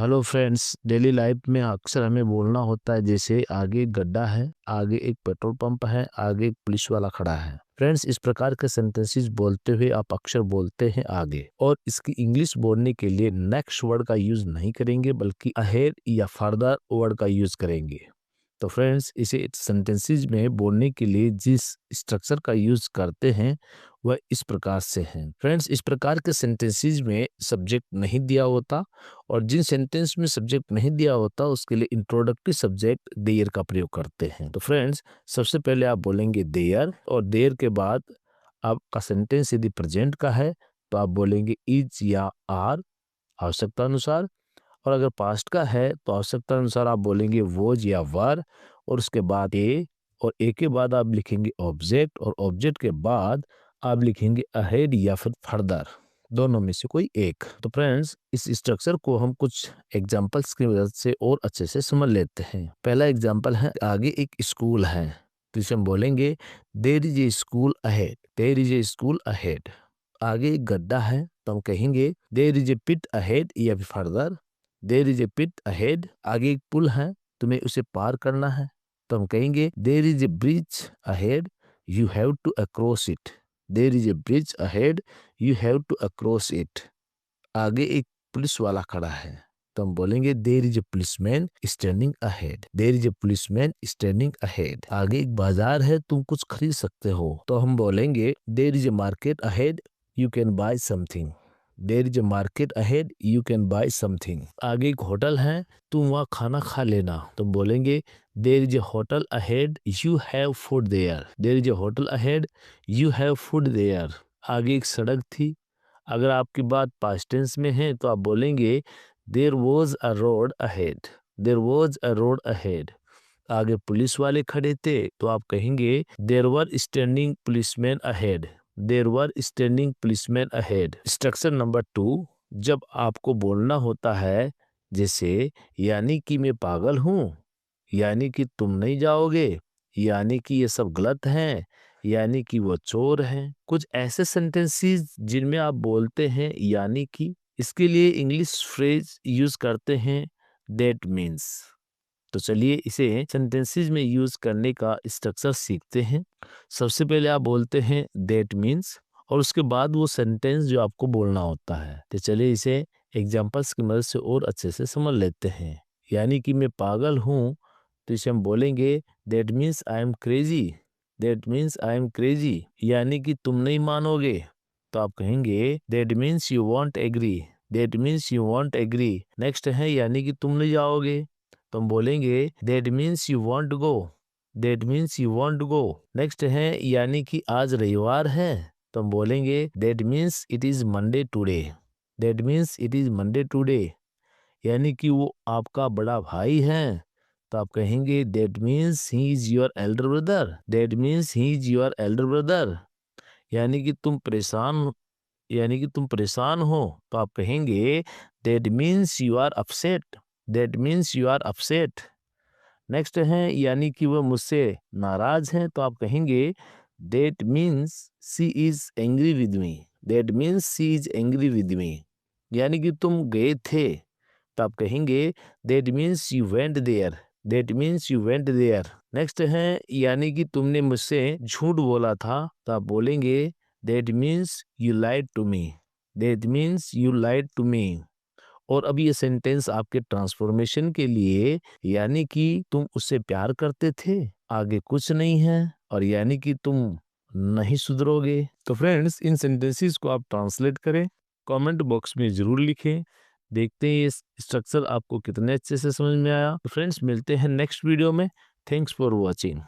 Hello friends, daily life में अक्सर हमें बोलना होता है जैसे आगे एक गड्ढा है, आगे एक पेट्रोल पंप है, आगे एक पुलिस वाला खड़ा है। फ्रेंड्स, इस प्रकार के सेंटेंसेस बोलते हुए आप अक्सर बोलते हैं आगे, और इसकी इंग्लिश बोलने के लिए नेक्स्ट वर्ड का यूज नहीं करेंगे बल्कि अहेड या फर्दर वर्ड का यूज करेंगे। तो फ्रेंड्स, इसे सेंटेंसेस में बोलने के लिए जिस स्ट्रक्चर का यूज करते हैं वह इस प्रकार से है। फ्रेंड्स, इस प्रकार के सेंटेंसेस में सब्जेक्ट नहीं दिया होता, और जिन सेंटेंस में सब्जेक्ट नहीं दिया होता उसके लिए इंट्रोडक्टरी सब्जेक्ट देयर का प्रयोग करते हैं। तो फ्रेंड्स, सबसे पहले आप बोलेंगे देयर, और देयर के बाद आपका सेंटेंस यदि प्रेजेंट का है तो आप बोलेंगे इज या आर आवश्यकता अनुसार, और अगर पास्ट का है तो आवश्यकता अनुसार आप बोलेंगे वोज या वर, और उसके बाद ए, और ए के बाद आप लिखेंगे ऑब्जेक्ट, और ऑब्जेक्ट के बाद आप लिखेंगे अहेड या फिर फर्दर, दोनों में से कोई एक। तो फ्रेंड्स, इस स्ट्रक्चर को हम कुछ एग्जांपल्स की मदद से और अच्छे से समझ लेते हैं। पहला एग्जांपल है, आगे एक स्कूल है तो इसे हम बोलेंगे there is a school ahead, there is a school ahead. आगे एक गड्ढा है तो हम कहेंगे there is a pit ahead या फिर further, there is a pit ahead. आगे एक पुल है, तुम्हें उसे पार करना है तो हम कहेंगे there is a bridge ahead, you have to across it, there is a bridge ahead, you have to across it. आगे एक पुलिस वाला खड़ा है तो हम बोलेंगे there is a policeman standing ahead, there is a policeman standing ahead. आगे एक बाजार है, तुम कुछ खरीद सकते हो तो हम बोलेंगे there is a market ahead, you can buy something, there is a market ahead, you can buy something. आगे एक होटल है, तुम वहाँ खाना खा लेना तो बोलेंगे there is a hotel ahead, you have food there, there is a hotel ahead, you have food there. आगे एक सड़क थी, अगर आपकी बात पास्ट टेंस में है तो आप बोलेंगे there was a road ahead, there was a road ahead. आगे पुलिस वाले खड़े थे तो आप कहेंगे there were standing policeman ahead, there were standing policeman ahead. Structure number 2, जब आपको बोलना होता है जैसे यानी कि मैं पागल हूँ, यानी कि तुम नहीं जाओगे, यानी कि ये सब गलत है, यानी कि वो चोर हैं, कुछ ऐसे सेंटेंसेस जिनमें आप बोलते हैं यानी कि, इसके लिए इंग्लिश फ्रेज यूज करते हैं दैट मीन्स। तो चलिए इसे सेंटेंसेस में यूज करने का स्ट्रक्चर सीखते हैं। सबसे पहले आप बोलते हैं दैट मीन्स, और उसके बाद वो सेंटेंस जो आपको बोलना होता है। तो चलिए इसे एग्जांपल्स की मदद से और अच्छे से समझ लेते हैं। यानी कि मैं पागल हूँ तो इसे हम बोलेंगे that means I am crazy, that means I am crazy. यानी कि तुम नहीं मानोगे तो आप कहेंगे that means you won't agree, that means you won't agree. Next है यानी कि तुम नहीं जाओगे तो हम बोलेंगे that means you won't go, that means you won't go. Next है यानी कि आज रविवार है तो हम बोलेंगे that means it is Monday today, that means it is Monday today. यानी कि वो आपका बड़ा भाई है तो आप कहेंगे that means he is your Elder brother, that means he is your Elder brother. यानी कि तुम परेशान, यानी कि तुम परेशान हो तो आप कहेंगे that means you are upset, that means you are upset. Next है यानी कि वह मुझसे नाराज हैं तो आप कहेंगे that means she is angry with me, that means she is angry with me. यानी कि तुम गए थे तो आप कहेंगे that means you went there, that means you went there. Next है यानी कि तुमने मुझसे झूठ बोला था तो आप बोलेंगे that means you lied to me, that means you lied to me. और अब ये सेंटेंस आपके ट्रांसफॉर्मेशन के लिए, यानी कि तुम उससे प्यार करते थे आगे कुछ नहीं है, और यानी कि तुम नहीं सुधरोगे। तो फ्रेंड्स, इन सेंटेंसेस को आप ट्रांसलेट करें, कमेंट बॉक्स में जरूर लिखें। देखते हैं ये स्ट्रक्चर आपको कितने अच्छे से समझ में आया। तो फ्रेंड्स, मिलते हैं नेक्स्ट वीडियो में। Thanks for watching.